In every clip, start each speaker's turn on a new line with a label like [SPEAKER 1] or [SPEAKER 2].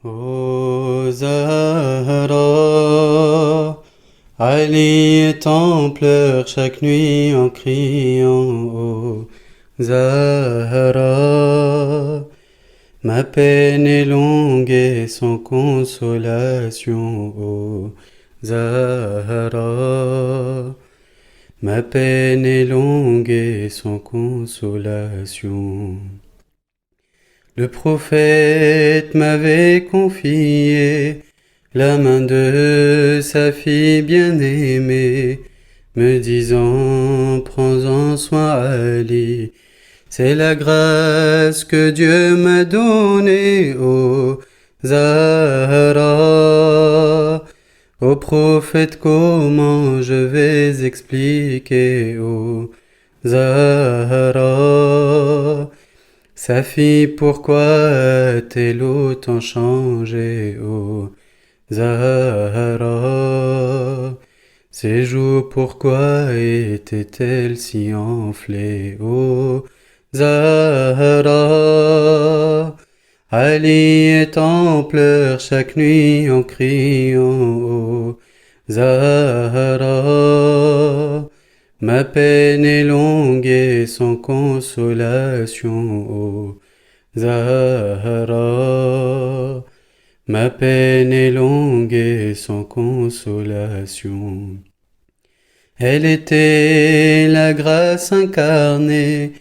[SPEAKER 1] Ô Zahra, Ali t'en pleure chaque nuit en criant. Ô Zahra, ma peine est longue et sans consolation. Ô Zahra, ma peine est longue et sans consolation. Le prophète m'avait confié la main de sa fille bien-aimée, me disant, prends-en soin Ali, c'est la grâce que Dieu m'a donnée, ô Zahra. Ô prophète, comment je vais expliquer, ô Zahra, sa fille, pourquoi a-t-elle autant changé, ô Zahra? Ses joues, pourquoi étaient-elles si enflées, ô Zahra? Ali est en pleurs chaque nuit en criant, ô Zahra. Ma peine est longue et sans consolation, ô Zahra. Ma peine est longue et sans consolation. Elle était la grâce incarnée,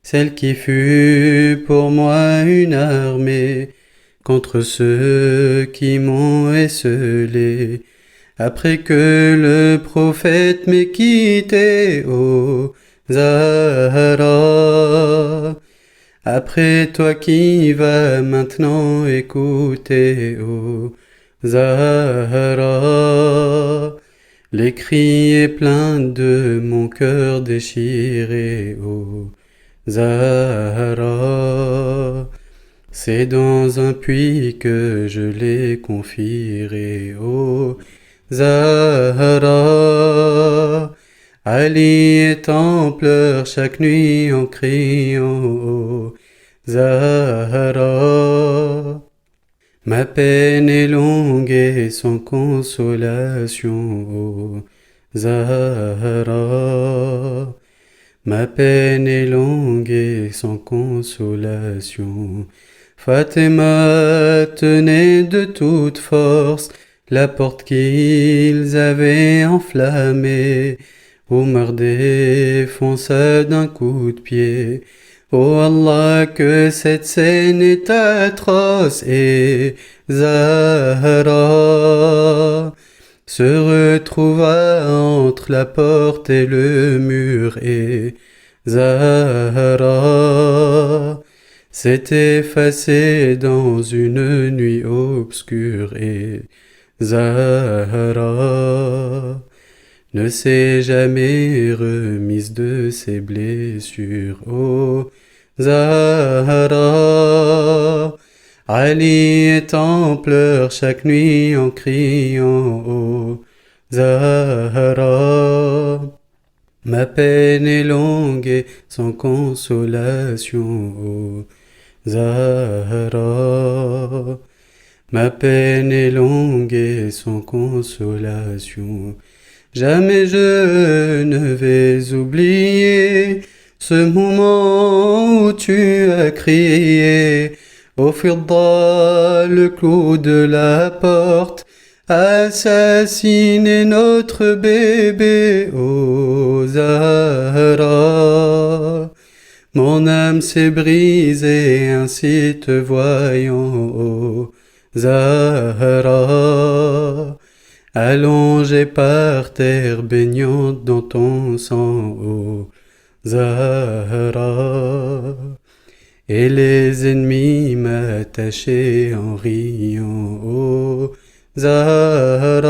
[SPEAKER 1] celle qui fut pour moi une armée contre ceux qui m'ont esseulé. Après que le prophète m'ait quitté, ô Zahra, après toi qui vas maintenant écouter, ô Zahra, les cris et plaintes de mon cœur déchiré, ô Zahra. C'est dans un puits que je les confierai, ô Zahra. Ali est en pleurs chaque nuit en criant, ô Zahra. Ma peine est longue et sans consolation, ô Zahra. Ma peine est longue et sans consolation. Fatima tenait de toute force la porte qu'ils avaient enflammée. Omar défonça d'un coup de pied. Oh Allah, que cette scène est atroce, et Zahra se retrouva entre la porte et le mur, et Zahra s'est effacée dans une nuit obscure, et Zahra ne s'est jamais remise de ses blessures, ô Zahra. Ali est en pleurs chaque nuit en criant, ô Zahra. Ma peine est longue et sans consolation, ô Zahra. Ma peine est longue et sans consolation. Jamais je ne vais oublier ce moment où tu as crié, ô Firda, le clou de la porte, assassinez notre bébé, ô Zahra. Mon âme s'est brisée ainsi te voyant, ô Zahra. Allongée par terre baignante dans ton sang, ô Zahra. Et les ennemis m'attachaient en riant, ô Zahra.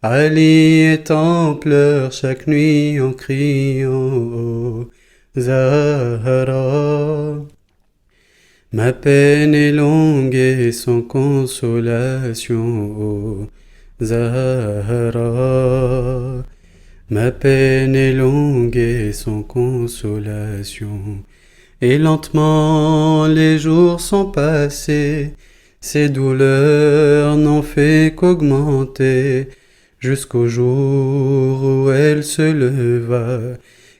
[SPEAKER 1] Ali est en pleurs chaque nuit en criant, ô Zahra. Ma peine est longue et sans consolation, ô Zahra. Ma peine est longue et sans consolation. Et lentement les jours sont passés, ses douleurs n'ont fait qu'augmenter, jusqu'au jour où elle se leva,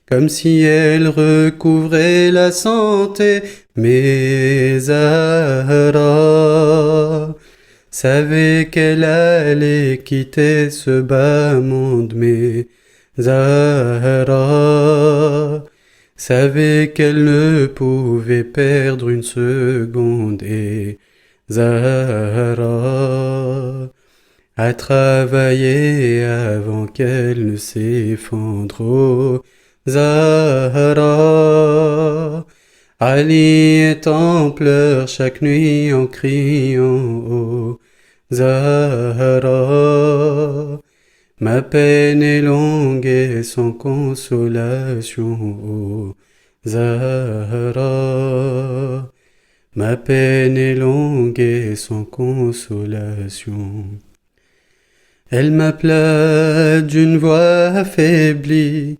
[SPEAKER 1] comme si elle recouvrait la santé. Mais Zahra savait qu'elle allait quitter ce bas monde, mais Zahra savait qu'elle ne pouvait perdre une seconde, et Zahra a travaillé avant qu'elle ne s'effondre. Oh, Zahra, Ali est en pleurs chaque nuit en criant. Oh, Zahra, ma peine est longue et sans consolation. Oh, Zahra, ma peine est longue et sans consolation. Elle m'appela d'une voix affaiblie,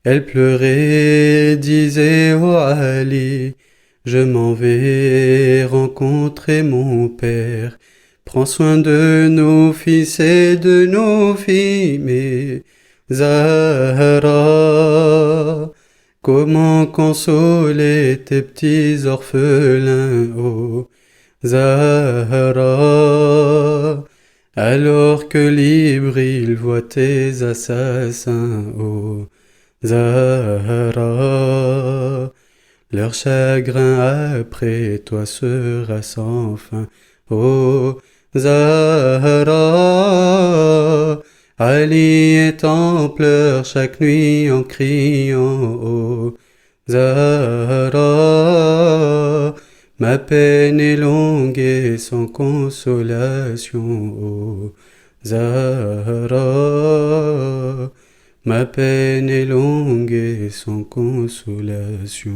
[SPEAKER 1] elle pleurait, disait oh Ali, je m'en vais rencontrer mon père. Prends soin de nos fils et de nos filles, mais Zahra, comment consoler tes petits orphelins, oh Zahra, alors que libre il voit tes assassins, oh Zahra, leur chagrin après toi sera sans fin, oh Zahra, Ali est en pleurs chaque nuit en criant, oh Zahra, ma peine est longue et sans consolation, oh Zahra, ma peine est longue et sans consolation.